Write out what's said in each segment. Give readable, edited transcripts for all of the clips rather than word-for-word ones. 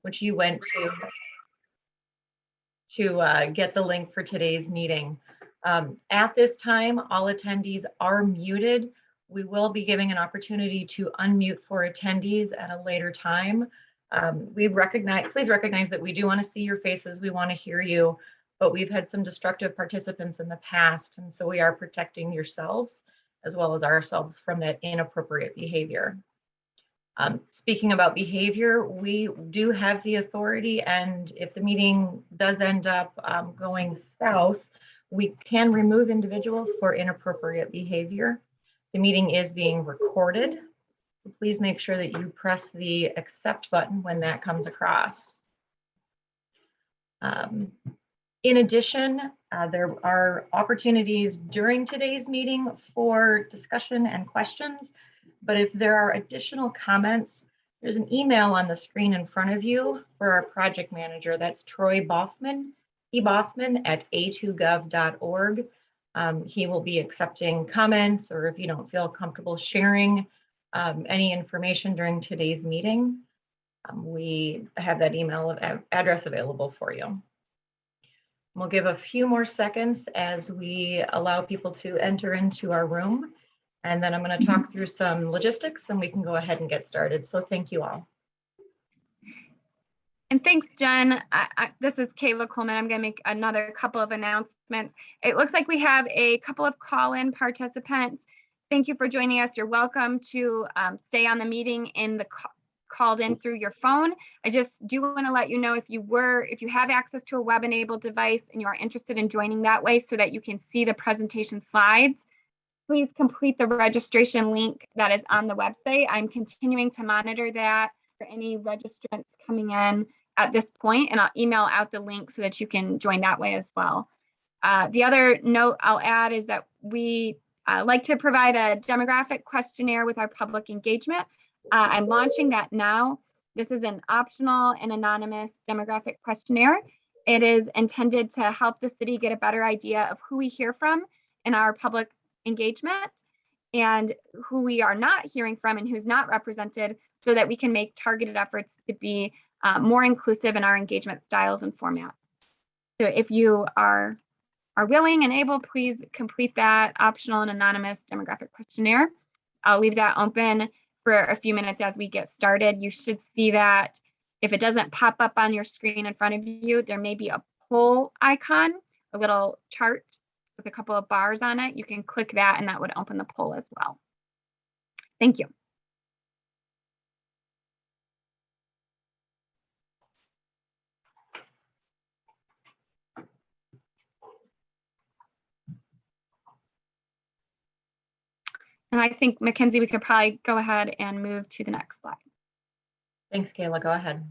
which you went to get the link for today's meeting. At this time, all attendees are muted. We will be giving an opportunity to unmute for attendees at a later time. Please recognize that we do want to see your faces. We want to hear you, but we've had some destructive participants in the past, and so we are protecting yourselves as well as ourselves from that inappropriate behavior. Speaking about behavior, we do have the authority, and if the meeting does end up going south, we can remove individuals for inappropriate behavior. The meeting is being recorded. Please make sure that you press the accept button when that comes across. In addition, there are opportunities during today's meeting for discussion and questions, but if there are additional comments, there's an email on the screen in front of you for our project manager. That's Troy Boffman, eboffman@a2gov.org. He will be accepting comments, or if you don't feel comfortable sharing any information during today's meeting, we have that email address available for you. We'll give a few more seconds as we allow people to enter into our room, and then I'm going to talk through some logistics and we can go ahead and get started. So thank you all. And thanks, Jen. This is Kayla Coleman. I'm going to make another couple of announcements. It looks like we have a couple of call-in participants. Thank you for joining us. You're welcome to stay on the meeting in the called in through your phone. I just do want to let you know if you have access to a web-enabled device and you are interested in joining that way so that you can see the presentation slides, please complete the registration link that is on the website. I'm continuing to monitor that for any registrants coming in at this point, and I'll email out the link so that you can join that way as well. The other note I'll add is that we like to provide a demographic questionnaire with our public engagement. I'm launching that now. This is an optional and anonymous demographic questionnaire. It is intended to help the city get a better idea of who we hear from in our public engagement and who we are not hearing from and who's not represented, so that we can make targeted efforts to be more inclusive in our engagement styles and formats. So if you are willing and able, please complete that optional and anonymous demographic questionnaire. I'll leave that open for a few minutes as we get started. You should see that if it doesn't pop up on your screen in front of you, there may be a poll icon, a little chart with a couple of bars on it. You can click that and that would open the poll as well. Thank you. And I think, Mackenzie, we could probably go ahead and move to the next slide. Thanks, Kayla. Go ahead.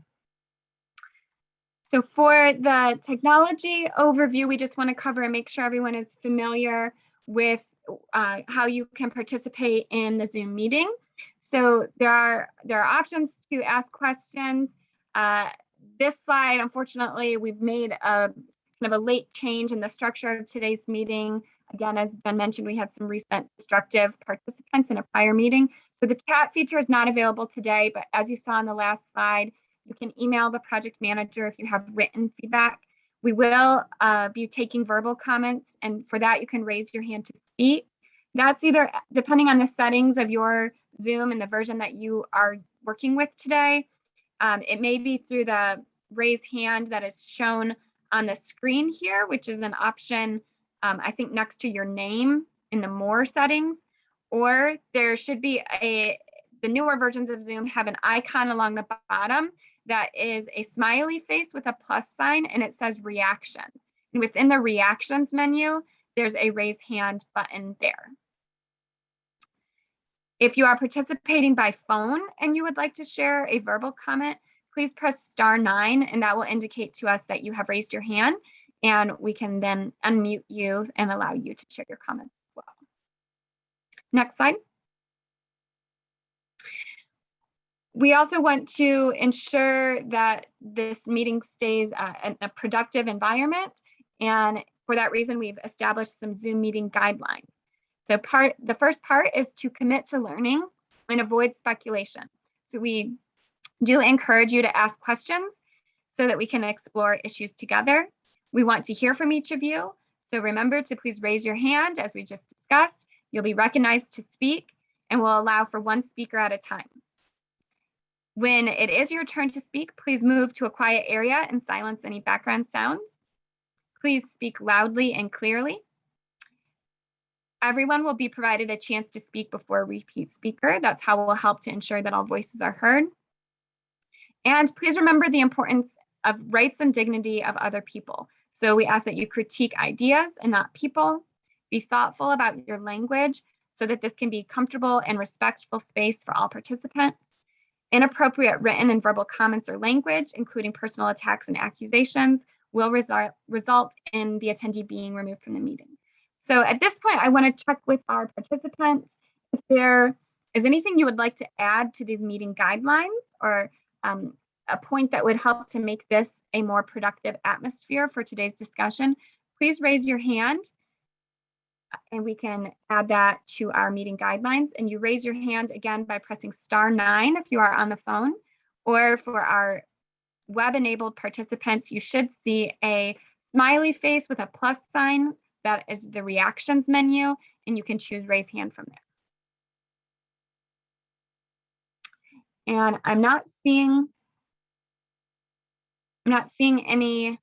So for the technology overview, we just want to cover and make sure everyone is familiar with how you can participate in the Zoom meeting. So there are options to ask questions. This slide, unfortunately, we've made a kind of a late change in the structure of today's meeting. Again, as Jen mentioned, we had some recent destructive participants in a prior meeting. So the chat feature is not available today, but as you saw on the last slide, you can email the project manager if you have written feedback. We will be taking verbal comments, and for that, you can raise your hand to speak. That's either depending on the settings of your Zoom and the version that you are working with today. It may be through the raise hand that is shown on the screen here, which is an option I think next to your name in the more settings, or there should be the newer versions of Zoom have an icon along the bottom that is a smiley face with a plus sign, and it says reactions. And within the reactions menu, there's a raise hand button there. If you are participating by phone and you would like to share a verbal comment, please press *9, and that will indicate to us that you have raised your hand, and we can then unmute you and allow you to share your comments as well. Next slide. We also want to ensure that this meeting stays in a productive environment, and for that reason, we've established some Zoom meeting guidelines. So the first part is to commit to learning and avoid speculation. So we do encourage you to ask questions so that we can explore issues together. We want to hear from each of you. So remember to please raise your hand as we just discussed. You'll be recognized to speak, and we'll allow for one speaker at a time. When it is your turn to speak, please move to a quiet area and silence any background sounds. Please speak loudly and clearly. Everyone will be provided a chance to speak before a repeat speaker. That's how we'll help to ensure that all voices are heard. And please remember the importance of rights and dignity of other people. So we ask that you critique ideas and not people. Be thoughtful about your language so that this can be comfortable and respectful space for all participants. Inappropriate written and verbal comments or language, including personal attacks and accusations, will result in the attendee being removed from the meeting. So at this point, I want to check with our participants if there is anything you would like to add to these meeting guidelines, or a point that would help to make this a more productive atmosphere for today's discussion. Please raise your hand and we can add that to our meeting guidelines. And you raise your hand again by pressing *9 if you are on the phone, or for our web-enabled participants, you should see a smiley face with a plus sign. That is the reactions menu, and you can choose raise hand from there. And I'm not seeing any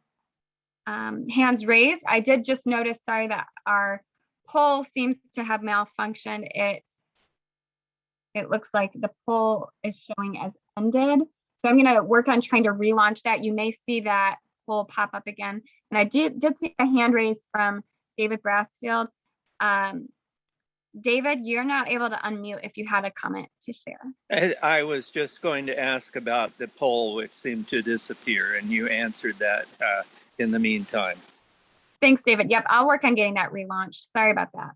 hands raised. I did just notice, sorry, that our poll seems to have malfunctioned. It looks like the poll is showing as ended. So I'm going to work on trying to relaunch that. You may see that poll pop up again. And I did see a hand raised from David Brassfield. David, you're not able to unmute if you had a comment to share. I was just going to ask about the poll, which seemed to disappear, and you answered that in the meantime. Thanks, David. Yep, I'll work on getting that relaunched. Sorry about that.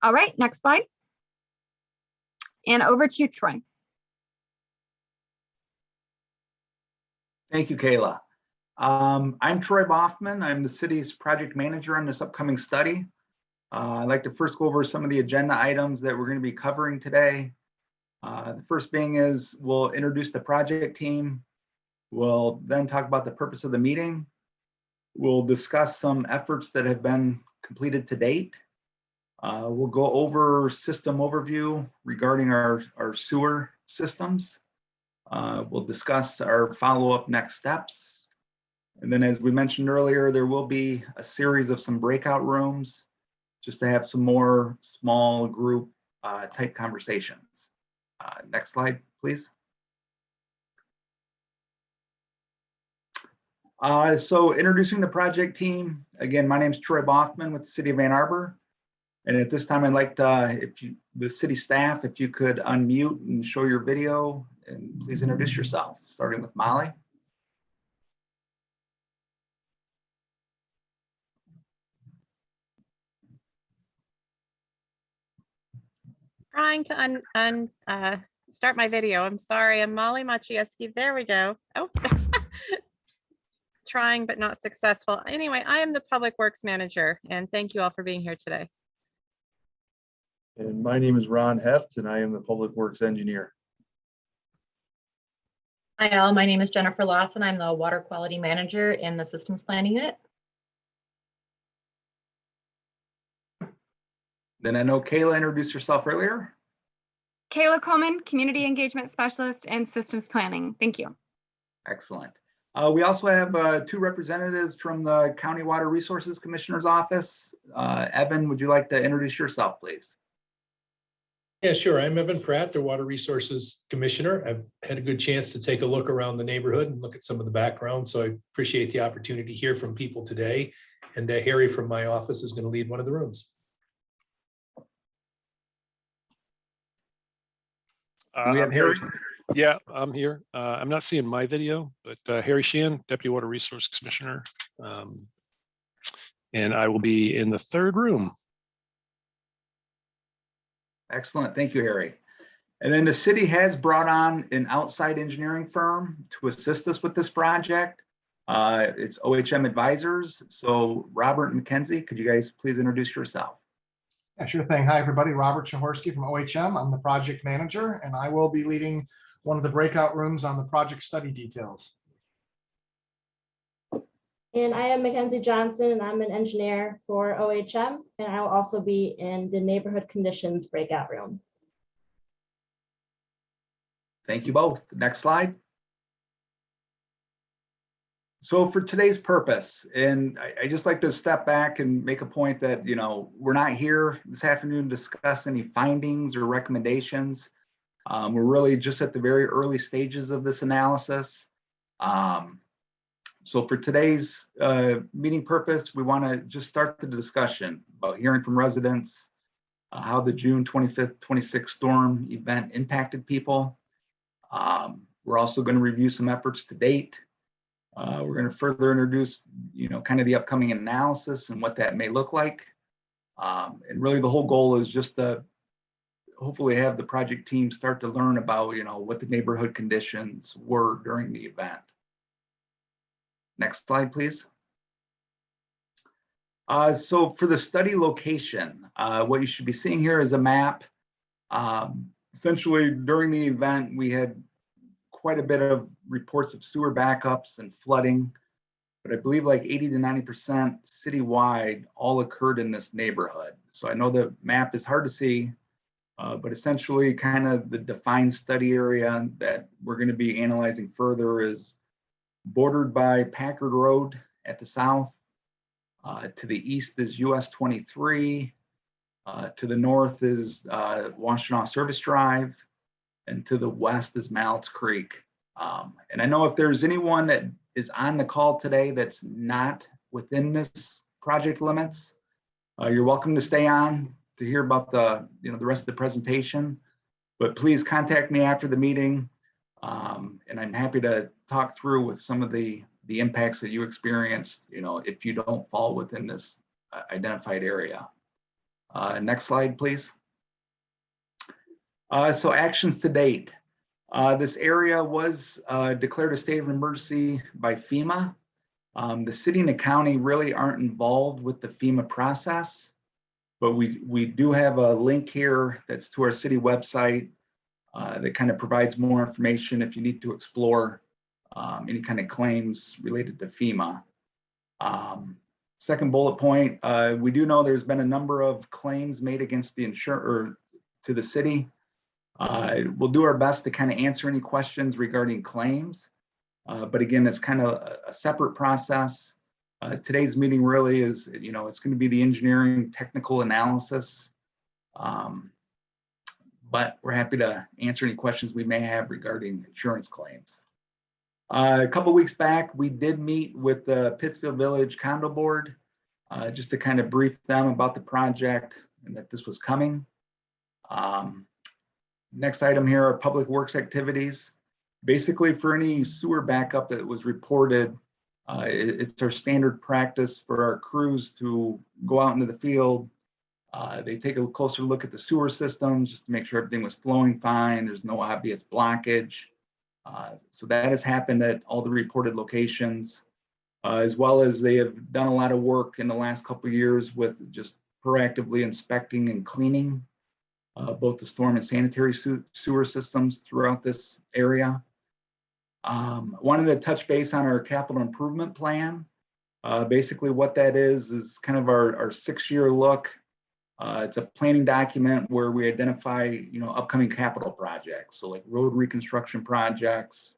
All right, next slide. And over to you, Troy. Thank you, Kayla. I'm Troy Boffman. I'm the city's project manager on this upcoming study. I'd like to first go over some of the agenda items that we're going to be covering today. The first being is we'll introduce the project team. We'll then talk about the purpose of the meeting. We'll discuss some efforts that have been completed to date. We'll go over system overview regarding our sewer systems. We'll discuss our follow-up next steps. And then, as we mentioned earlier, there will be a series of some breakout rooms just to have some more small group type conversations. Next slide, please. So introducing the project team. Again, my name is Troy Boffman with the City of Ann Arbor. And at this time, I'd like to, the city staff, if you could unmute and show your video, and please introduce yourself, starting with Molly. Trying to start my video. I'm sorry. I'm Molly Maciejewski. There we go. Oh, trying but not successful. Anyway, I am the Public Works Manager, and thank you all for being here today. And my name is Ron Heft, and I am the Public Works Engineer. Hi all, my name is Jennifer Lawson. I'm the Water Quality Manager in the Systems Planning Unit. Then I know Kayla introduced herself earlier. Kayla Coleman, Community Engagement Specialist and Systems Planning. Thank you. Excellent. We also have 2 representatives from the County Water Resources Commissioner's Office. Evan, would you like to introduce yourself, please? Yeah, sure. I'm Evan Pratt, the Water Resources Commissioner. I've had a good chance to take a look around the neighborhood and look at some of the background. So I appreciate the opportunity to hear from people today. And Harry from my office is going to lead one of the rooms. We have Harry. Yeah, I'm here. I'm not seeing my video, but Harry Sheehan, Deputy Water Resource Commissioner. And I will be in the 3rd room. Excellent. Thank you, Harry. And then the city has brought on an outside engineering firm to assist us with this project. It's OHM Advisors. So Robert and Mackenzie, could you guys please introduce yourself? Yeah, sure thing. Hi, everybody. Robert Chahorsky from OHM. I'm the project manager, and I will be leading one of the breakout rooms on the project study details. And I am Mackenzie Johnson, and I'm an engineer for OHM, and I will also be in the neighborhood conditions breakout room. Thank you both. Next slide. So for today's purpose, and I just like to step back and make a point that, we're not here this afternoon to discuss any findings or recommendations. We're really just at the very early stages of this analysis. So for today's meeting purpose, we want to just start the discussion about hearing from residents, how the June 25th, 26th storm event impacted people. We're also going to review some efforts to date. We're going to further introduce, kind of the upcoming analysis and what that may look like. And really the whole goal is just to hopefully have the project team start to learn about, what the neighborhood conditions were during the event. Next slide, please. So for the study location, what you should be seeing here is a map. Essentially, during the event, we had quite a bit of reports of sewer backups and flooding, but I believe like 80 to 90% citywide all occurred in this neighborhood. So I know the map is hard to see, but essentially kind of the defined study area that we're going to be analyzing further is bordered by Packard Road at the south. To the east is US 23. To the north is Washtenaw Service Drive. And to the west is Mallett's Creek. And I know if there's anyone that is on the call today that's not within this project limits, you're welcome to stay on to hear about the rest of the presentation. But please contact me after the meeting. And I'm happy to talk through with some of the impacts that you experienced, if you don't fall within this identified area. Next slide, please. So actions to date. This area was declared a state of emergency by FEMA. The city and the county really aren't involved with the FEMA process, but we do have a link here that's to our city website that kind of provides more information if you need to explore any kind of claims related to FEMA. Second bullet point, we do know there's been a number of claims made against the insurer to the city. We'll do our best to kind of answer any questions regarding claims, but again, it's kind of a separate process. Today's meeting really is, it's going to be the engineering technical analysis, but we're happy to answer any questions we may have regarding insurance claims. A couple weeks back, we did meet with the Pittsfield Village Condo Board just to kind of brief them about the project and that this was coming. Next item here are public works activities. Basically, for any sewer backup that was reported, it's our standard practice for our crews to go out into the field. They take a closer look at the sewer systems just to make sure everything was flowing fine. There's no obvious blockage. So that has happened at all the reported locations, as well as they have done a lot of work in the last couple of years with just proactively inspecting and cleaning both the storm and sanitary sewer systems throughout this area. Wanted to touch base on our capital improvement plan. Basically what that is kind of our 6-year look. It's a planning document where we identify, upcoming capital projects. So like road reconstruction projects,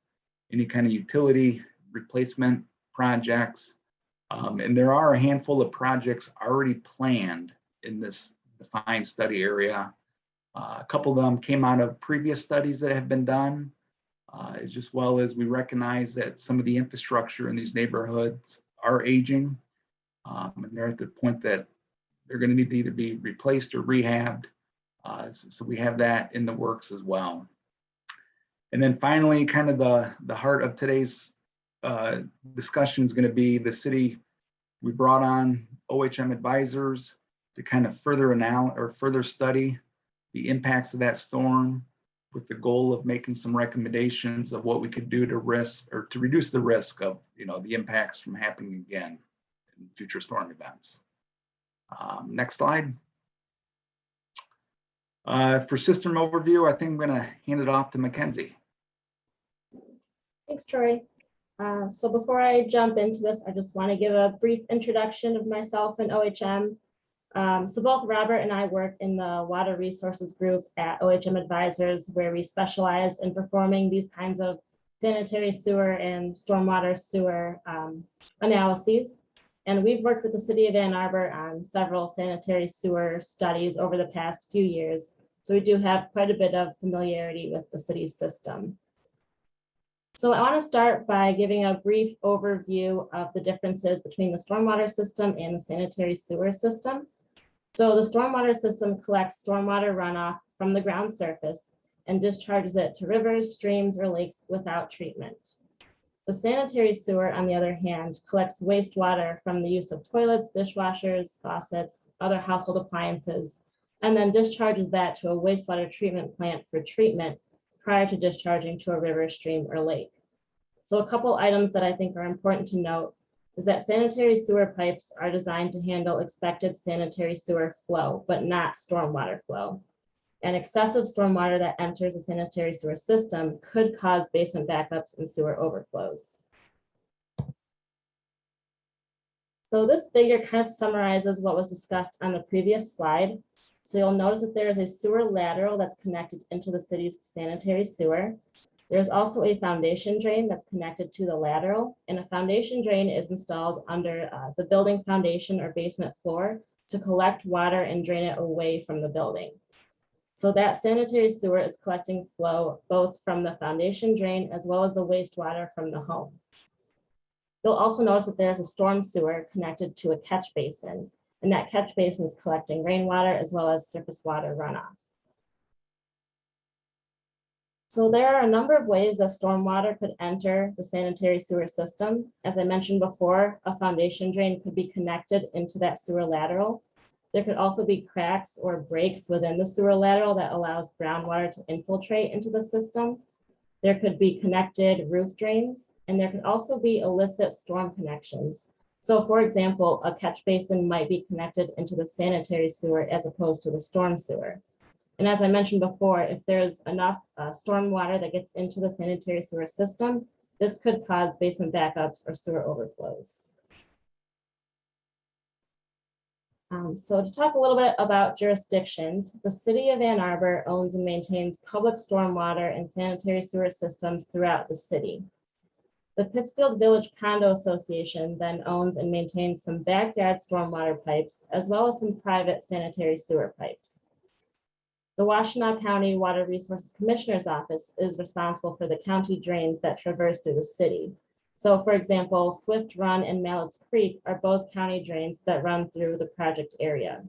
any kind of utility replacement projects. And there are a handful of projects already planned in this defined study area. A couple of them came out of previous studies that have been done, as well as we recognize that some of the infrastructure in these neighborhoods are aging. And they're at the point that they're going to need to either be replaced or rehabbed. So we have that in the works as well. And then finally, kind of the heart of today's discussion is going to be the city. We brought on OHM advisors to kind of further study the impacts of that storm with the goal of making some recommendations of what we could do to reduce the risk of, the impacts from happening again in future storm events. Next slide. For system overview, I think I'm going to hand it off to Mackenzie. Thanks, Troy. So before I jump into this, I just want to give a brief introduction of myself and OHM. So both Robert and I work in the Water Resources Group at OHM Advisors, where we specialize in performing these kinds of sanitary sewer and stormwater sewer analyses. And we've worked with the city of Ann Arbor on several sanitary sewer studies over the past few years. So we do have quite a bit of familiarity with the city's system. So I want to start by giving a brief overview of the differences between the stormwater system and the sanitary sewer system. So the stormwater system collects stormwater runoff from the ground surface and discharges it to rivers, streams, or lakes without treatment. The sanitary sewer, on the other hand, collects wastewater from the use of toilets, dishwashers, faucets, other household appliances, and then discharges that to a wastewater treatment plant for treatment prior to discharging to a river, stream, or lake. So a couple items that I think are important to note is that sanitary sewer pipes are designed to handle expected sanitary sewer flow, but not stormwater flow. And excessive stormwater that enters a sanitary sewer system could cause basement backups and sewer overflows. So this figure kind of summarizes what was discussed on the previous slide. So you'll notice that there is a sewer lateral that's connected into the city's sanitary sewer. There's also a foundation drain that's connected to the lateral, and a foundation drain is installed under the building foundation or basement floor to collect water and drain it away from the building. So that sanitary sewer is collecting flow both from the foundation drain as well as the wastewater from the home. You'll also notice that there's a storm sewer connected to a catch basin, and that catch basin is collecting rainwater as well as surface water runoff. So there are a number of ways that stormwater could enter the sanitary sewer system. As I mentioned before, a foundation drain could be connected into that sewer lateral. There could also be cracks or breaks within the sewer lateral that allows groundwater to infiltrate into the system. There could be connected roof drains, and there could also be illicit storm connections. So for example, a catch basin might be connected into the sanitary sewer as opposed to the storm sewer. And as I mentioned before, if there's enough storm water that gets into the sanitary sewer system, this could cause basement backups or sewer overflows. So to talk a little bit about jurisdictions, the city of Ann Arbor owns and maintains public stormwater and sanitary sewer systems throughout the city. The Pittsfield Village Condo Association then owns and maintains some backyard stormwater pipes, as well as some private sanitary sewer pipes. The Washtenaw County Water Resources Commissioner's Office is responsible for the county drains that traverse through the city. So for example, Swift Run and Mallett's Creek are both county drains that run through the project area.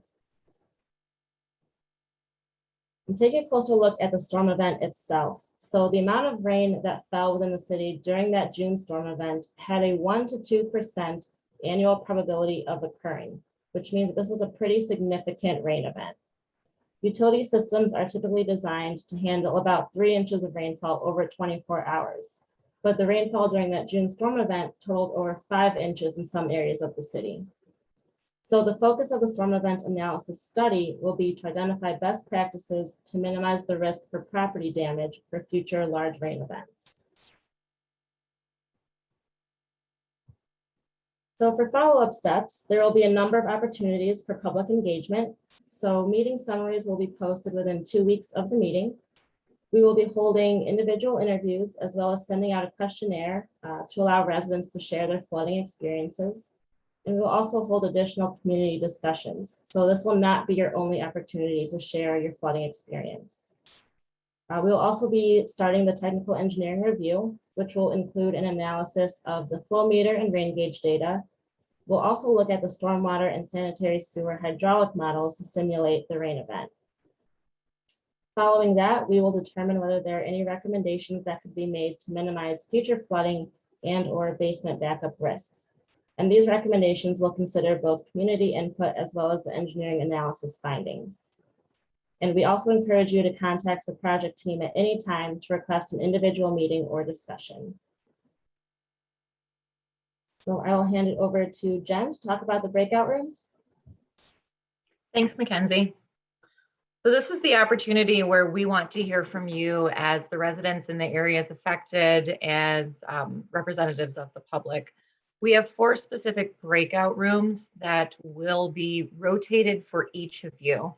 And taking a closer look at the storm event itself. So the amount of rain that fell within the city during that June storm event had a 1 to 2% annual probability of occurring, which means that this was a pretty significant rain event. Utility systems are typically designed to handle about 3 inches of rainfall over 24 hours. But the rainfall during that June storm event totaled over 5 inches in some areas of the city. So the focus of the storm event analysis study will be to identify best practices to minimize the risk for property damage for future large rain events. So for follow-up steps, there will be a number of opportunities for public engagement. So meeting summaries will be posted within 2 weeks of the meeting. We will be holding individual interviews as well as sending out a questionnaire to allow residents to share their flooding experiences. And we will also hold additional community discussions. So this will not be your only opportunity to share your flooding experience. We will also be starting the technical engineering review, which will include an analysis of the flow meter and rain gauge data. We'll also look at the stormwater and sanitary sewer hydraulic models to simulate the rain event. Following that, we will determine whether there are any recommendations that could be made to minimize future flooding and/or basement backup risks. And these recommendations will consider both community input as well as the engineering analysis findings. And we also encourage you to contact the project team at any time to request an individual meeting or discussion. So I will hand it over to Jen to talk about the breakout rooms. Thanks, Mackenzie. So this is the opportunity where we want to hear from you as the residents in the areas affected, as representatives of the public. We have 4 specific breakout rooms that will be rotated for each of you.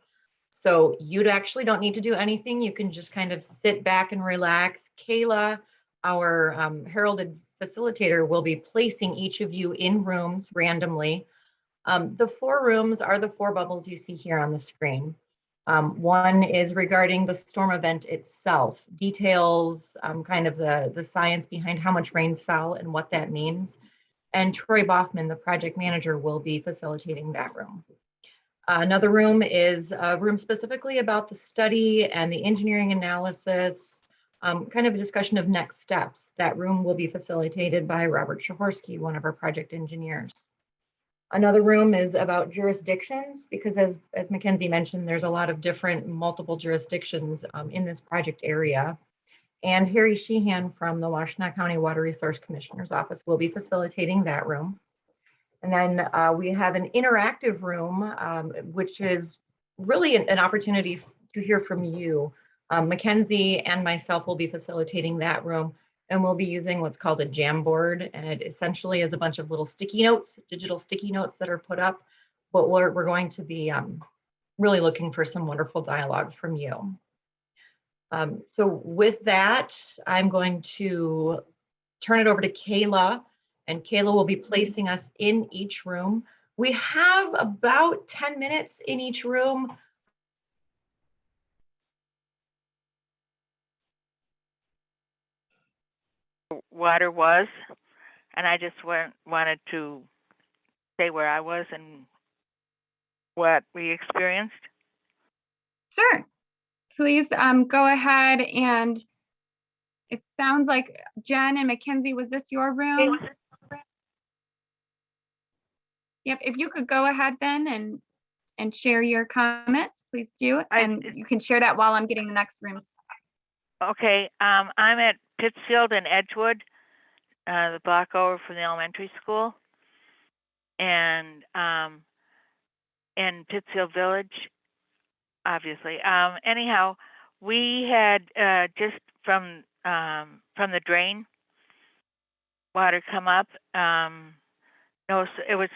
So you actually don't need to do anything. You can just kind of sit back and relax. Kayla, our heralded facilitator, will be placing each of you in rooms randomly. The 4 rooms are the 4 bubbles you see here on the screen. One is regarding the storm event itself, details kind of the science behind how much rain fell and what that means. And Troy Boffman, the project manager, will be facilitating that room. Another room is a room specifically about the study and the engineering analysis, kind of a discussion of next steps. That room will be facilitated by Robert Shahorsky, one of our project engineers. Another room is about jurisdictions, because as Mackenzie mentioned, there's a lot of different multiple jurisdictions in this project area. And Harry Sheehan from the Washtenaw County Water Resource Commissioner's Office will be facilitating that room. And then we have an interactive room, which is really an opportunity to hear from you. Mackenzie and myself will be facilitating that room. And we'll be using what's called a Jamboard, and it essentially is a bunch of little sticky notes, digital sticky notes that are put up. But we're going to be really looking for some wonderful dialogue from you. So with that, I'm going to turn it over to Kayla, and Kayla will be placing us in each room. We have about 10 minutes in each room. Water was, and I just wanted to say where I was and what we experienced. Sure. Please go ahead, and it sounds like Jen and Mackenzie, was this your room? Yep, if you could go ahead then and share your comment, please do. And you can share that while I'm getting the next rooms. Okay, I'm at Pittsfield and Edgewood, the block over from the elementary school, and in Pittsfield Village, obviously. Anyhow, we had just from the drain water come up. No, it was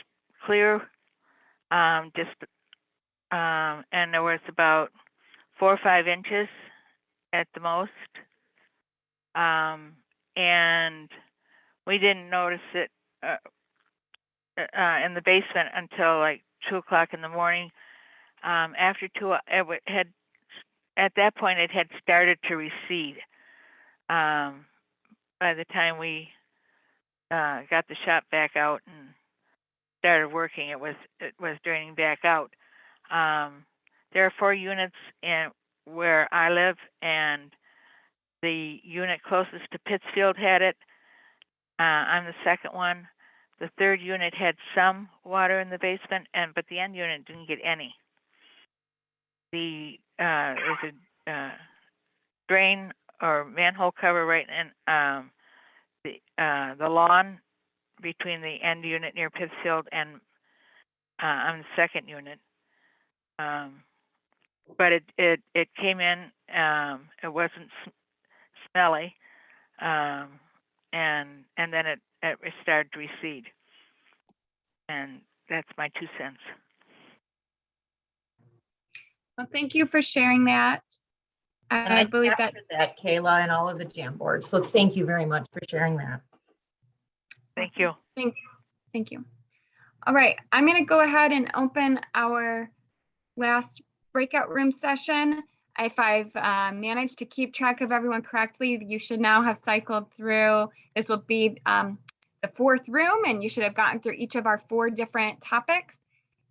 clear, and there was about 4 or 5 inches at the most. And we didn't notice it in the basement until like 2 o'clock in the morning. After 2, at that point it had started to recede. By the time we got the shop back out and started working, it was draining back out. There are 4 units in where I live, and the unit closest to Pittsfield had it. I'm the second one. The 3rd unit had some water in the basement, but the end unit didn't get any. There's a drain or manhole cover right in the lawn between the end unit near Pittsfield and I'm the second unit. But it came in. It wasn't smelly, and then it started to recede. And that's my 2 cents. Well, thank you for sharing that. And I believe that Kayla, and all of the Jamboard. So thank you very much for sharing that. Thank you. Thank you. All right, I'm going to go ahead and open our last breakout room session. If I've managed to keep track of everyone correctly, you should now have cycled through. This will be the 4th room, and you should have gotten through each of our 4 different topics.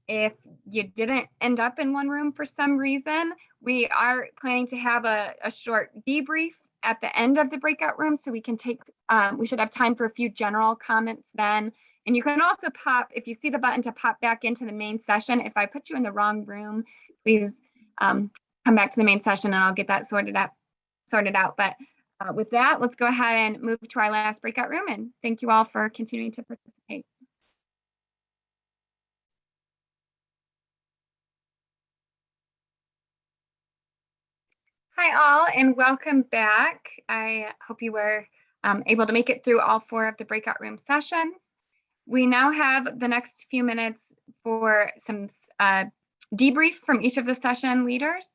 If you didn't end up in one room for some reason, we are planning to have a short debrief at the end of the breakout room, so we can take, we should have time for a few general comments then. And you can also pop, if you see the button to pop back into the main session, if I put you in the wrong room, please come back to the main session and I'll get that sorted out. But with that, let's go ahead and move to our last breakout room, and thank you all for continuing to participate. Hi all, and welcome back. I hope you were able to make it through all 4 of the breakout room sessions. We now have the next few minutes for some debrief from each of the session leaders.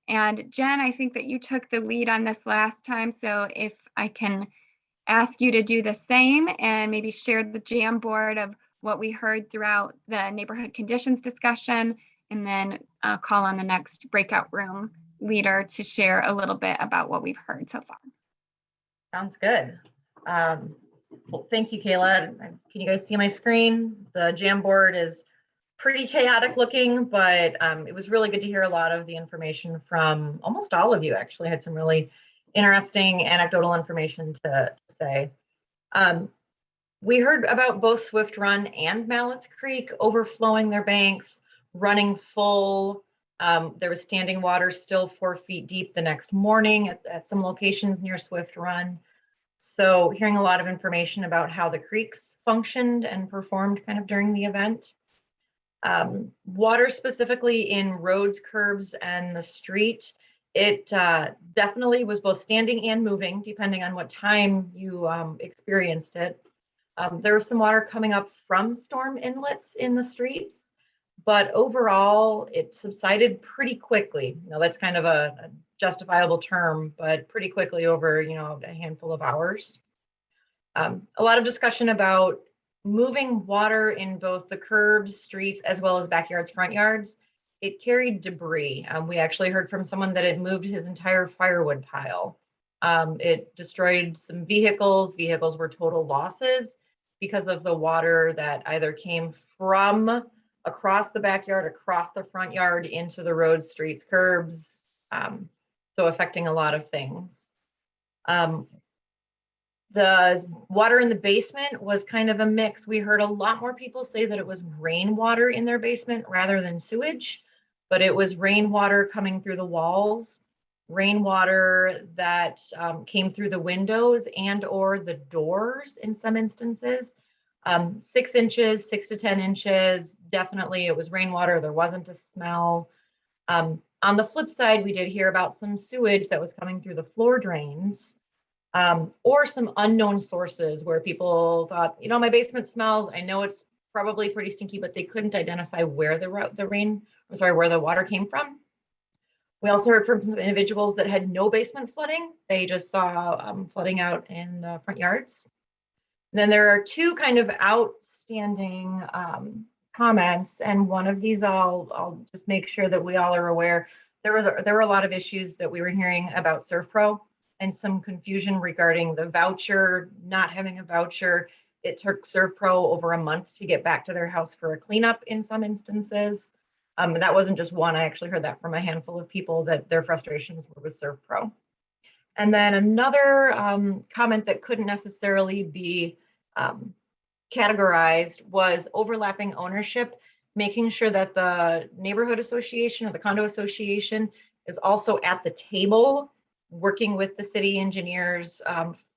And Jen, I think that you took the lead on this last time, so if I can ask you to do the same and maybe share the Jamboard of what we heard throughout the neighborhood conditions discussion, and then call on the next breakout room leader to share a little bit about what we've heard so far. Sounds good. Well, thank you, Kayla. Can you guys see my screen? The Jamboard is pretty chaotic looking, but it was really good to hear a lot of the information from almost all of you. Actually, had some really interesting anecdotal information to say. We heard about both Swift Run and Mallett's Creek overflowing their banks, running full. There was standing water still 4 feet deep the next morning at some locations near Swift Run. So hearing a lot of information about how the creeks functioned and performed kind of during the event. Water specifically in roads, curbs, and the street, it definitely was both standing and moving depending on what time you experienced it. There was some water coming up from storm inlets in the streets, but overall it subsided pretty quickly. Now that's kind of a justifiable term, but pretty quickly over, a handful of hours. A lot of discussion about moving water in both the curbs, streets, as well as backyards, front yards. It carried debris. We actually heard from someone that had moved his entire firewood pile. It destroyed some vehicles. Vehicles were total losses because of the water that either came from across the backyard, across the front yard, into the roads, streets, curbs, so affecting a lot of things. The water in the basement was kind of a mix. We heard a lot more people say that it was rainwater in their basement rather than sewage, but it was rainwater coming through the walls, rainwater that came through the windows and or the doors in some instances. 6 inches, 6 to 10 inches, definitely it was rainwater. There wasn't a smell. On the flip side, we did hear about some sewage that was coming through the floor drains, or some unknown sources where people thought, my basement smells. I know it's probably pretty stinky, but they couldn't identify where where the water came from. We also heard from some individuals that had no basement flooding. They just saw flooding out in the front yards. And then there are 2 kind of outstanding comments, and one of these I'll just make sure that we all are aware. There were a lot of issues that we were hearing about ServPro and some confusion regarding the voucher, not having a voucher. It took ServPro over a month to get back to their house for a cleanup in some instances. That wasn't just one. I actually heard that from a handful of people that their frustrations were with ServPro. And then another comment that couldn't necessarily be categorized was overlapping ownership, making sure that the neighborhood association or the condo association is also at the table working with the city engineers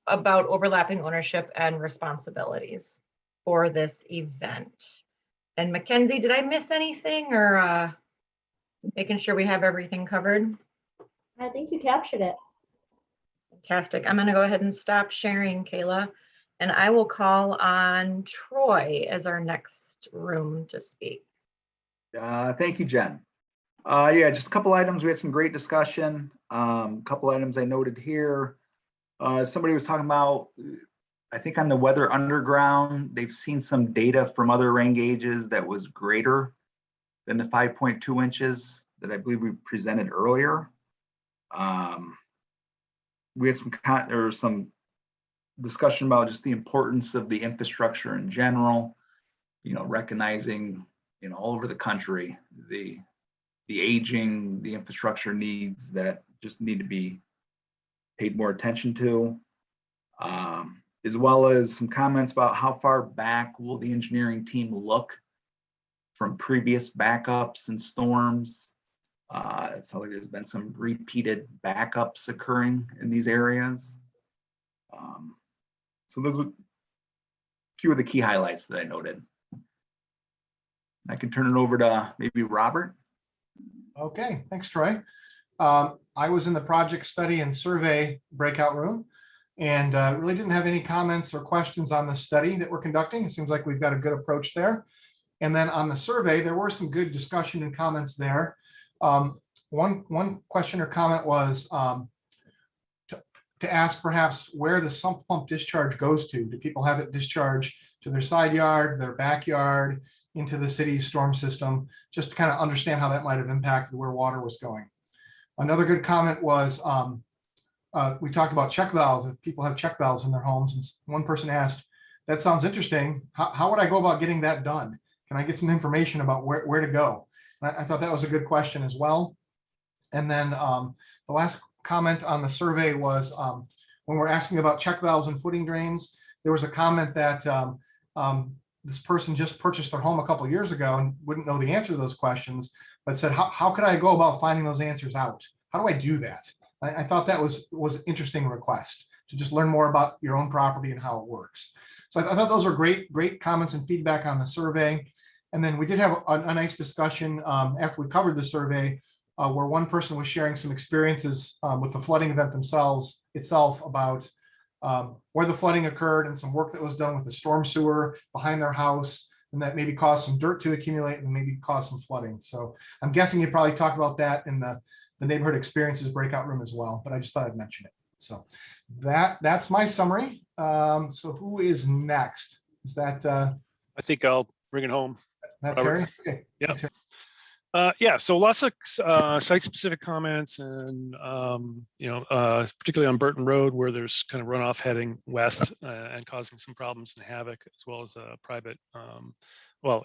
about overlapping ownership and responsibilities for this event. And Mackenzie, did I miss anything, or making sure we have everything covered? I think you captured it. Fantastic. I'm going to go ahead and stop sharing, Kayla, and I will call on Troy as our next room to speak. Thank you, Jen. Yeah, just a couple items. We had some great discussion. A couple items I noted here. Somebody was talking about, I think on the weather underground, they've seen some data from other rain gauges that was greater than the 5.2 inches that I believe we presented earlier. We had some discussion about just the importance of the infrastructure in general, recognizing, all over the country, the aging, the infrastructure needs that just need to be paid more attention to, as well as some comments about how far back will the engineering team look from previous backups and storms. So there's been some repeated backups occurring in these areas. So those were a few of the key highlights that I noted. I can turn it over to maybe Robert. Okay, thanks, Troy. I was in the project study and survey breakout room and really didn't have any comments or questions on the study that we're conducting. It seems like we've got a good approach there. And then on the survey, there were some good discussion and comments there. One question or comment was to ask perhaps where the sump pump discharge goes to. Do people have it discharge to their side yard, their backyard, into the city's storm system, just to kind of understand how that might have impacted where water was going. Another good comment was we talked about check valves, if people have check valves in their homes. And one person asked, that sounds interesting. How would I go about getting that done? Can I get some information about where to go? And I thought that was a good question as well. And then the last comment on the survey was when we're asking about check valves and footing drains, there was a comment that this person just purchased their home a couple of years ago and wouldn't know the answer to those questions, but said, how could I go about finding those answers out? How do I do that? I thought that was an interesting request to just learn more about your own property and how it works. So I thought those were great comments and feedback on the survey. And then we did have a nice discussion after we covered the survey where one person was sharing some experiences with the flooding event itself about where the flooding occurred and some work that was done with the storm sewer behind their house, and that maybe caused some dirt to accumulate and maybe caused some flooding. So I'm guessing you probably talked about that in the neighborhood experiences breakout room as well, but I just thought I'd mention it. So that's my summary. So who is next? Is that I think I'll bring it home. that's Robert. Harry? Okay. Yeah. Yeah, so lots of site-specific comments, and particularly on Burton Road, where there's kind of runoff heading west and causing some problems and havoc, as well as a private,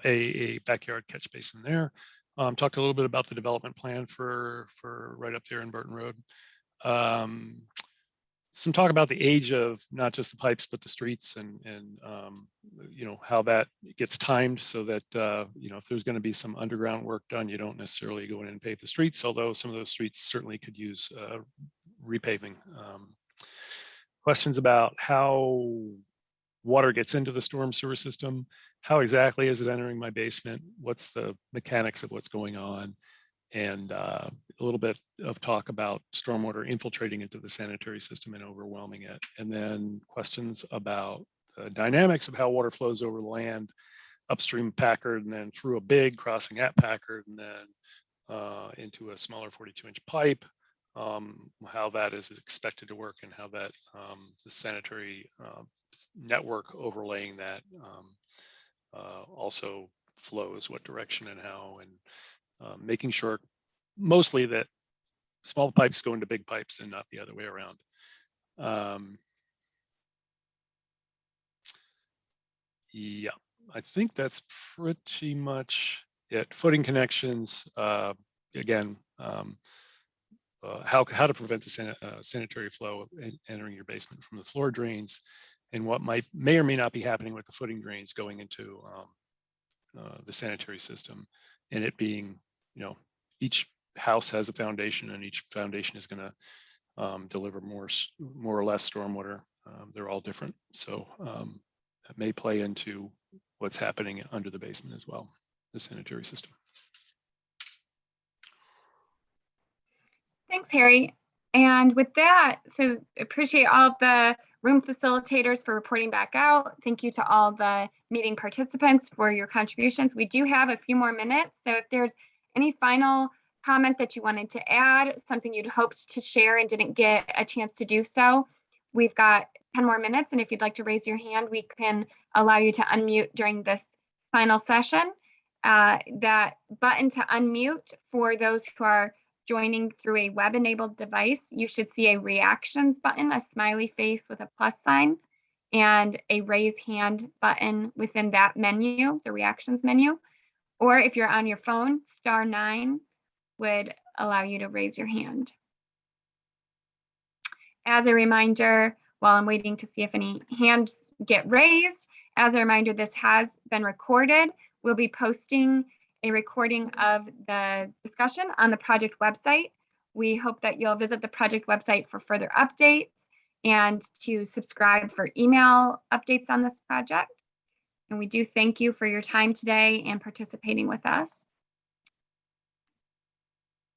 a backyard catch basin there. Talked a little bit about the development plan for right up there in Burton Road. Some talk about the age of not just the pipes but the streets, and how that gets timed so that if there's going to be some underground work done, you don't necessarily go in and pave the streets, although some of those streets certainly could use repaving. Questions about how water gets into the storm sewer system. How exactly is it entering my basement? What's the mechanics of what's going on? And a little bit of talk about stormwater infiltrating into the sanitary system and overwhelming it. And then questions about the dynamics of how water flows over the land upstream Packard, and then through a big crossing at Packard, and then into a smaller 42-inch pipe, how that is expected to work, and how that the sanitary network overlaying that also flows, what direction and how, and making sure mostly that small pipes go into big pipes and not the other way around. Yeah, I think that's pretty much it. Footing connections, again, how to prevent the sanitary flow entering your basement from the floor drains, and what may or may not be happening with the footing drains going into the sanitary system, and it being, each house has a foundation, and each foundation is going to deliver more or less stormwater. They're all different, so that may play into what's happening under the basement as well, the sanitary system. Thanks, Harry. And with that, so appreciate all of the room facilitators for reporting back out. Thank you to all the meeting participants for your contributions. We do have a few more minutes, so if there's any final comment that you wanted to add, something you'd hoped to share and didn't get a chance to do so, we've got 10 more minutes, and if you'd like to raise your hand, we can allow you to unmute during this final session. That button to unmute, for those who are joining through a web-enabled device, you should see a reactions button, a smiley face with a plus sign, and a raise hand button within that menu, the reactions menu. Or if you're on your phone, *9 would allow you to raise your hand. As a reminder, while I'm waiting to see if any hands get raised, as a reminder, this has been recorded. We'll be posting a recording of the discussion on the project website. We hope that you'll visit the project website for further updates and to subscribe for email updates on this project. And we do thank you for your time today and participating with us.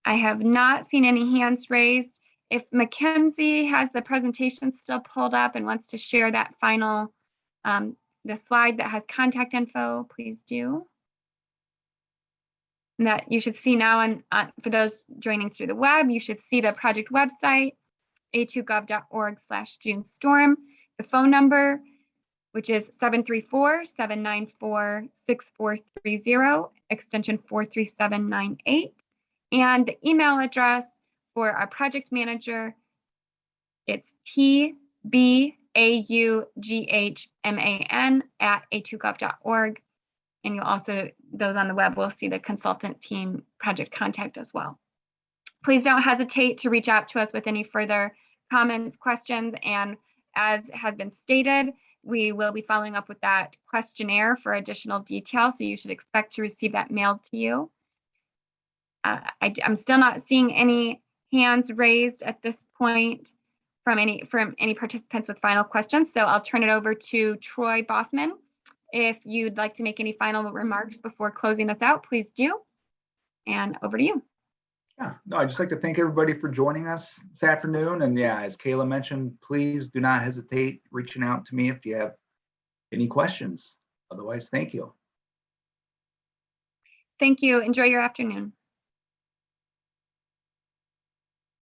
I have not seen any hands raised. If Mackenzie has the presentation still pulled up and wants to share that final, the slide that has contact info, please do. And that you should see now, and for those joining through the web, you should see the project website, a2gov.org/JuneStorm, the phone number, which is 734-794-6430, extension 43798. And the email address for our project manager, it's tbaughman@a2gov.org. And you'll also, those on the web will see the consultant team project contact as well. Please don't hesitate to reach out to us with any further comments, questions, and as has been stated, we will be following up with that questionnaire for additional detail, so you should expect to receive that mailed to you. I'm still not seeing any hands raised at this point from any participants with final questions, so I'll turn it over to Troy Boffman. If you'd like to make any final remarks before closing us out, please do. And over to you. Yeah, no, I'd just like to thank everybody for joining us this afternoon. And yeah, as Kayla mentioned, please do not hesitate reaching out to me if you have any questions. Otherwise, thank you. Thank you. Enjoy your afternoon.